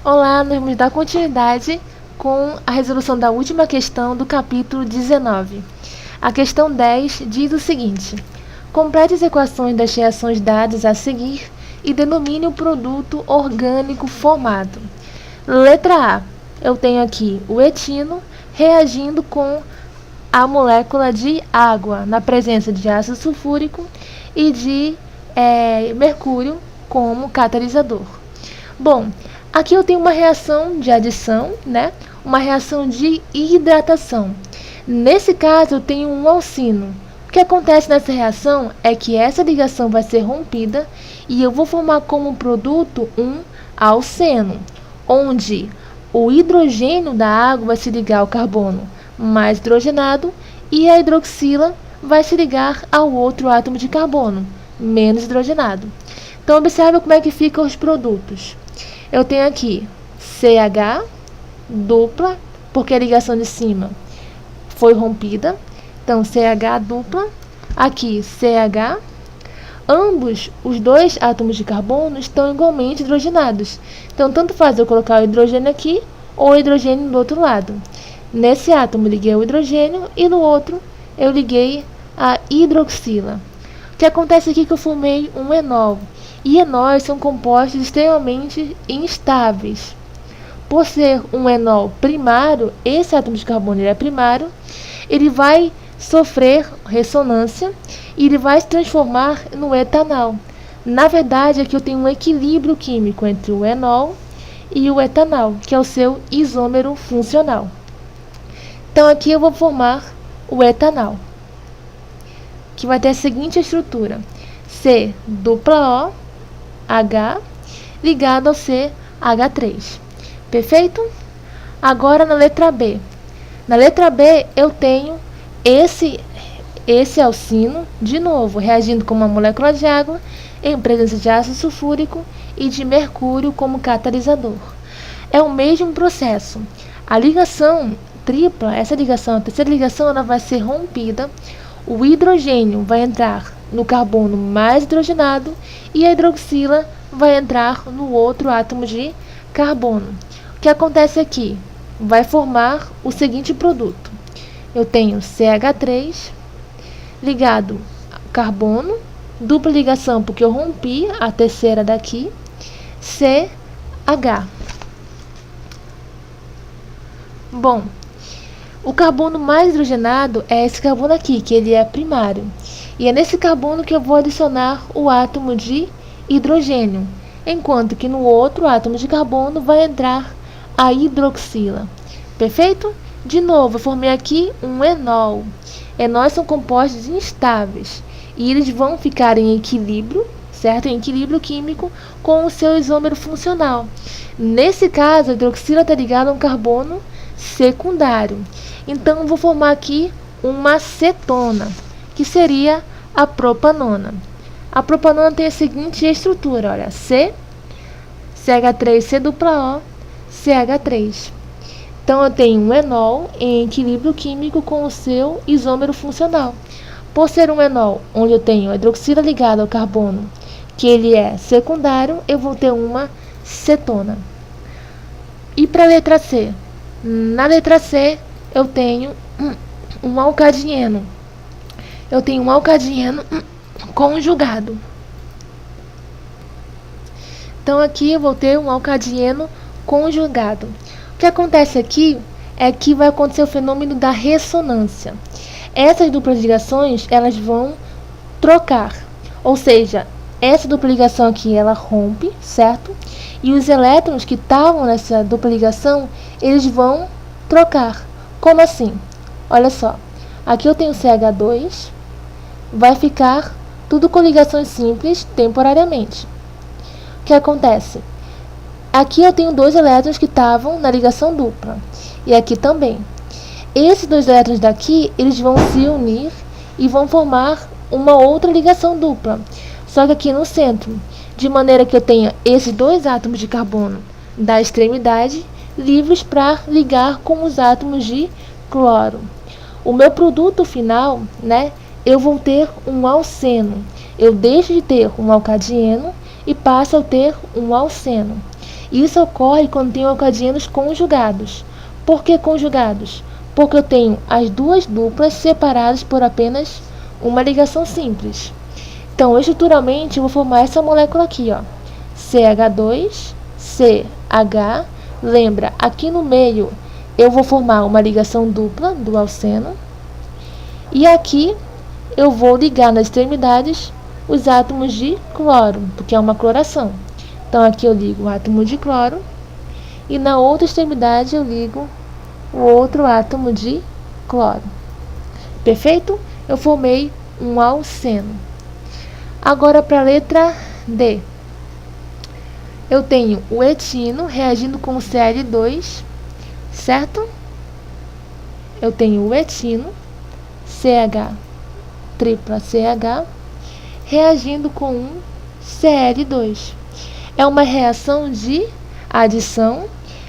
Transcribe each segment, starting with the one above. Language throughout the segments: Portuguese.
Olá, nós vamos dar continuidade com a resolução da última questão do capítulo 19. A questão 10 diz o seguinte: complete as equações das reações dadas a seguir e denomine o produto orgânico formado. Letra A. Eu tenho aqui o etino reagindo com a molécula de água na presença de ácido sulfúrico e de mercúrio como catalisador. Bom, aqui eu tenho uma reação de adição, né? Uma reação de hidratação. Nesse caso, eu tenho um alcino. O que acontece nessa reação é que essa ligação vai ser rompida e eu vou formar como produto um alceno, onde o hidrogênio da água vai se ligar ao carbono mais hidrogenado e a hidroxila vai se ligar ao outro átomo de carbono menos hidrogenado. Então, observe como é que ficam os produtos. Eu tenho aqui CH dupla, porque a ligação de cima foi rompida. Então, CH dupla. Aqui, CH. Ambos os dois átomos de carbono estão igualmente hidrogenados. Então, tanto faz eu colocar o hidrogênio aqui ou o hidrogênio do outro lado. Nesse átomo, liguei o hidrogênio e no outro, eu liguei a hidroxila. O que acontece aqui é que eu formei um enol. E enóis são compostos extremamente instáveis. Por ser um enol primário, esse átomo de carbono é primário, ele vai sofrer ressonância e ele vai se transformar no etanol. Na verdade, aqui eu tenho um equilíbrio químico entre o enol e o etanol, que é o seu isômero funcional. Então, aqui eu vou formar o etanol, que vai ter a seguinte estrutura: C dupla O H ligado ao CH3. Perfeito? Agora na letra B. Na letra B eu tenho esse alcino, de novo, reagindo com uma molécula de água em presença de ácido sulfúrico e de mercúrio como catalisador. É o mesmo processo. A ligação tripla, essa ligação, a terceira ligação, ela vai ser rompida. O hidrogênio vai entrar no carbono mais hidrogenado e a hidroxila vai entrar no outro átomo de carbono. O que acontece aqui? Vai formar o seguinte produto. Eu tenho CH3 ligado ao carbono, dupla ligação porque eu rompi a terceira daqui, CH. Bom, o carbono mais hidrogenado é esse carbono aqui, que ele é primário. E é nesse carbono que eu vou adicionar o átomo de hidrogênio, enquanto que no outro átomo de carbono vai entrar a hidroxila. Perfeito? De novo, eu formei aqui um enol. Enóis são compostos instáveis e eles vão ficar em equilíbrio, certo? Em equilíbrio químico com o seu isômero funcional. Nesse caso, a hidroxila está ligada a um carbono secundário. Então, eu vou formar aqui uma cetona, que seria a propanona. A propanona tem a seguinte estrutura, olha, CH3, C dupla O, CH3. Então, eu tenho um enol em equilíbrio químico com o seu isômero funcional. Por ser um enol, onde eu tenho a hidroxila ligada ao carbono, que ele é secundário, eu vou ter uma cetona. E para a letra C? Na letra C, eu tenho um alcadieno. Eu tenho um alcadieno conjugado. Então, aqui eu vou ter um alcadieno conjugado. O que acontece aqui é que vai acontecer o fenômeno da ressonância. Essas duplas ligações, elas vão trocar. Ou seja, essa dupla ligação aqui, ela rompe, certo? E os elétrons que estavam nessa dupla ligação, eles vão trocar. Como assim? Olha só. Aqui eu tenho CH2, vai ficar tudo com ligações simples temporariamente. O que acontece? Aqui eu tenho dois elétrons que estavam na ligação dupla. E aqui também. Esses dois elétrons daqui, eles vão se unir e vão formar uma outra ligação dupla. Só que aqui no centro. De maneira que eu tenha esses dois átomos de carbono da extremidade livres para ligar com os átomos de cloro. O meu produto final, né, eu vou ter um alceno. Eu deixo de ter um alcadieno e passo a ter um alceno. Isso ocorre quando tem alcadienos conjugados. Por que conjugados? Porque eu tenho as duas duplas separadas por apenas uma ligação simples. Então, estruturalmente, eu vou formar essa molécula aqui, ó, CH2, CH. Lembra, aqui no meio eu vou formar uma ligação dupla do alceno. E aqui eu vou ligar nas extremidades os átomos de cloro, porque é uma cloração. Então, aqui eu ligo o átomo de cloro e na outra extremidade eu ligo o outro átomo de cloro. Perfeito? Eu formei um alceno. Agora, para a letra D. Eu tenho o etino reagindo com o Cl2, certo? Eu tenho o etino, CH, tripla CH, reagindo com um Cl2. É uma reação de adição,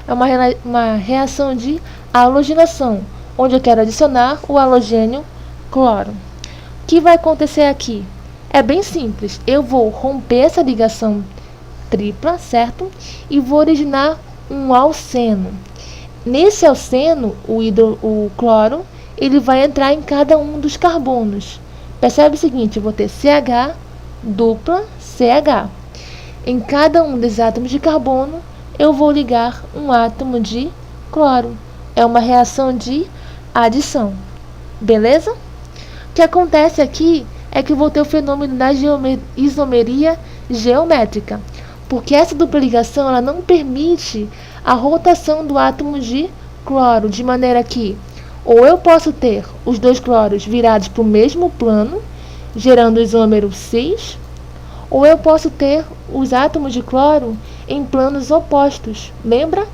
é uma reação de halogenação, onde eu quero adicionar o halogênio cloro. O que vai acontecer aqui? É bem simples, eu vou romper essa ligação tripla, certo? E vou originar um alceno. Nesse alceno, o cloro, ele vai entrar em cada um dos carbonos. Percebe o seguinte, eu vou ter CH, dupla, CH. Em cada um desses átomos de carbono, eu vou ligar um átomo de cloro. É uma reação de adição. Beleza? O que acontece aqui é que eu vou ter o fenômeno da isomeria geométrica, porque essa dupla ligação ela não permite a rotação do átomo de cloro, de maneira que ou eu posso ter os dois cloros virados para o mesmo plano, gerando o isômero cis, ou eu posso ter os átomos de cloro em planos opostos. Lembra?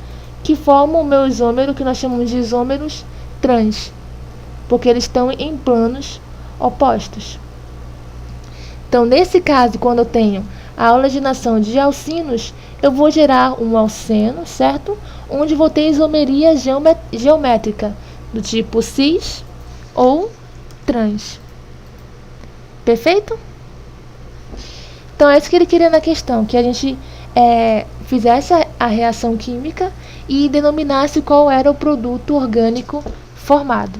Que formam o meu isômero, que nós chamamos de isômeros trans, porque eles estão em planos opostos. Então, nesse caso, quando eu tenho a halogenação de alcinos, eu vou gerar um alceno, certo? Onde vou ter isomeria geométrica, do tipo cis ou trans. Perfeito? Então, é isso que ele queria na questão, que a gente fizesse a reação química e denominasse qual era o produto orgânico formado.